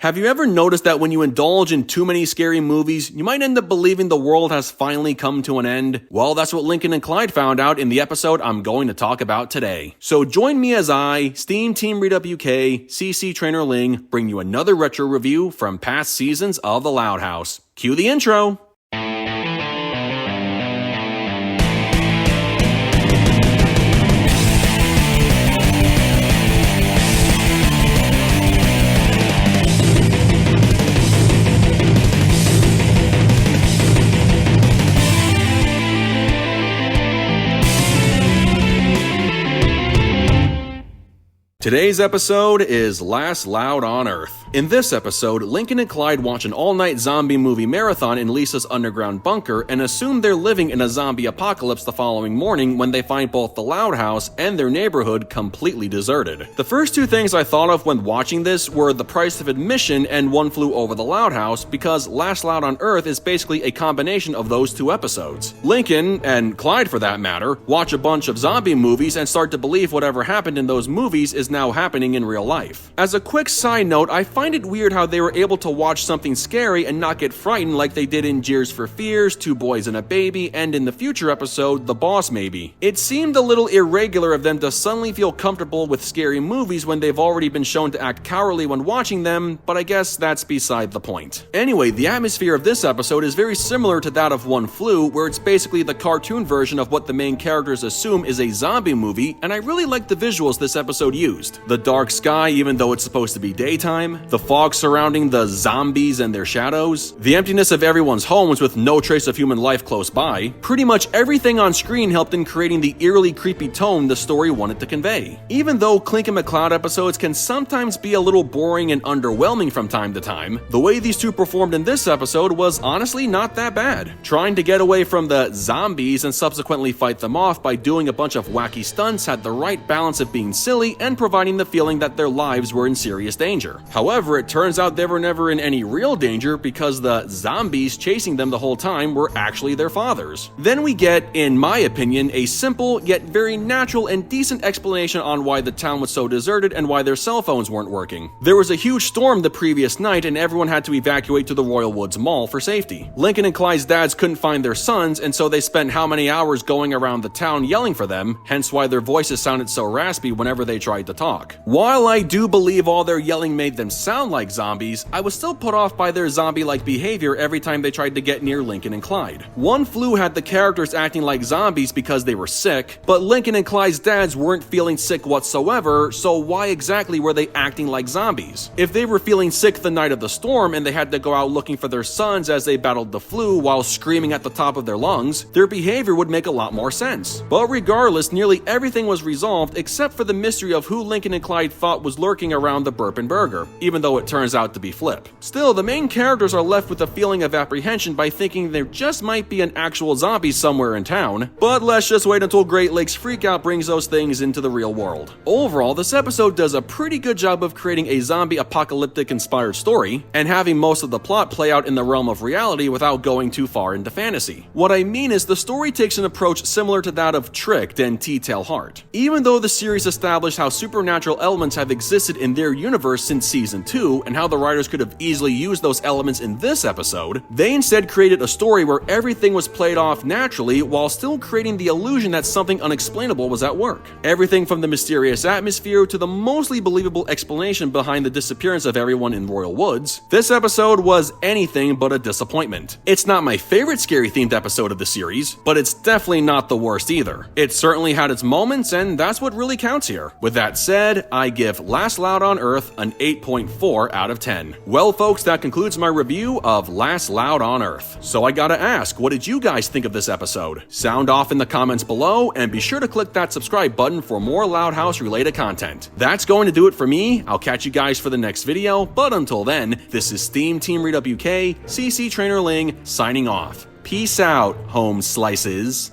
Have you ever noticed that when you indulge in too many scary movies, you might end up believing the world has finally come to an end? Well, that's what Lincoln and Clyde found out in the episode I'm going to talk about today. So join me as I, SteamTeamRedubUK, CC Trainor-Ling, bring you another retro review from past seasons of The Loud House. Cue the intro! Today's episode is Last Loud on Earth. In this episode, Lincoln and Clyde watch an all-night zombie movie marathon in Lisa's underground bunker and assume they're living in a zombie apocalypse the following morning when they find both the Loud House and their neighborhood completely deserted. The first two things I thought of when watching this were the price of admission and One Flew Over the Loud House, because Last Loud on Earth is basically a combination of those two episodes. Lincoln, and Clyde for that matter, watch a bunch of zombie movies and start to believe whatever happened in those movies is now happening in real life. As a quick side note, I find it weird how they were able to watch something scary and not get frightened like they did in Jeers for Fears, Two Boys and a Baby, and in the future episode, The Boss Maybe. It seemed a little irregular of them to suddenly feel comfortable with scary movies when they've already been shown to act cowardly when watching them, but I guess that's beside the point. Anyway, the atmosphere of this episode is very similar to that of One Flew, where it's basically the cartoon version of what the main characters assume is a zombie movie, and I really like the visuals this episode used. The dark sky, even though it's supposed to be daytime, the fog surrounding the zombies and their shadows, the emptiness of everyone's homes with no trace of human life close by. Pretty much everything on screen helped in creating the eerily creepy tone the story wanted to convey. Even though Clink and McCloud episodes can sometimes be a little boring and underwhelming from time to time, the way these two performed in this episode was honestly not that bad. Trying to get away from the zombies and subsequently fight them off by doing a bunch of wacky stunts had the right balance of being silly and providing the feeling that their lives were in serious danger. However, it turns out they were never in any real danger because the zombies chasing them the whole time were actually their fathers. Then we get, in my opinion, a simple yet very natural and decent explanation on why the town was so deserted and why their cell phones weren't working. There was a huge storm the previous night and everyone had to evacuate to the Royal Woods Mall for safety. Lincoln and Clyde's dads couldn't find their sons, and so they spent how many hours going around the town yelling for them, hence why their voices sounded so raspy whenever they tried to talk. While I do believe all their yelling made them sound like zombies, I was still put off by their zombie-like behavior every time they tried to get near Lincoln and Clyde. One Flew had the characters acting like zombies because they were sick, but Lincoln and Clyde's dads weren't feeling sick whatsoever, so why exactly were they acting like zombies? If they were feeling sick the night of the storm and they had to go out looking for their sons as they battled the flu while screaming at the top of their lungs, their behavior would make a lot more sense. But regardless, nearly everything was resolved except for the mystery of who Lincoln and Clyde thought was lurking around the Burp and Burger, even though it turns out to be Flip. Still, the main characters are left with a feeling of apprehension by thinking there just might be an actual zombie somewhere in town, but let's just wait until Great Lakes Freakout brings those things into the real world. Overall, this episode does a pretty good job of creating a zombie apocalyptic inspired story, and having most of the plot play out in the realm of reality without going too far into fantasy. What I mean is the story takes an approach similar to that of Tricked and T-Tail Heart. Even though the series established how supernatural elements have existed in their universe since season 2, and how the writers could have easily used those elements in this episode, they instead created a story where everything was played off naturally while still creating the illusion that something unexplainable was at work. Everything from the mysterious atmosphere to the mostly believable explanation behind the disappearance of everyone in Royal Woods, this episode was anything but a disappointment. It's not my favorite scary themed episode of the series, but it's definitely not the worst either. It certainly had its moments, and that's what really counts here. With that said, I give Last Loud on Earth an 8.4 out of 10. Well folks, that concludes my review of Last Loud on Earth. So I gotta ask, what did you guys think of this episode? Sound off in the comments below, and be sure to click that subscribe button for more Loud House related content. That's going to do it for me. I'll catch you guys for the next video, but until then, this is SteamTeamRedubUK, CC Trainor-Ling, signing off. Peace out, home slices.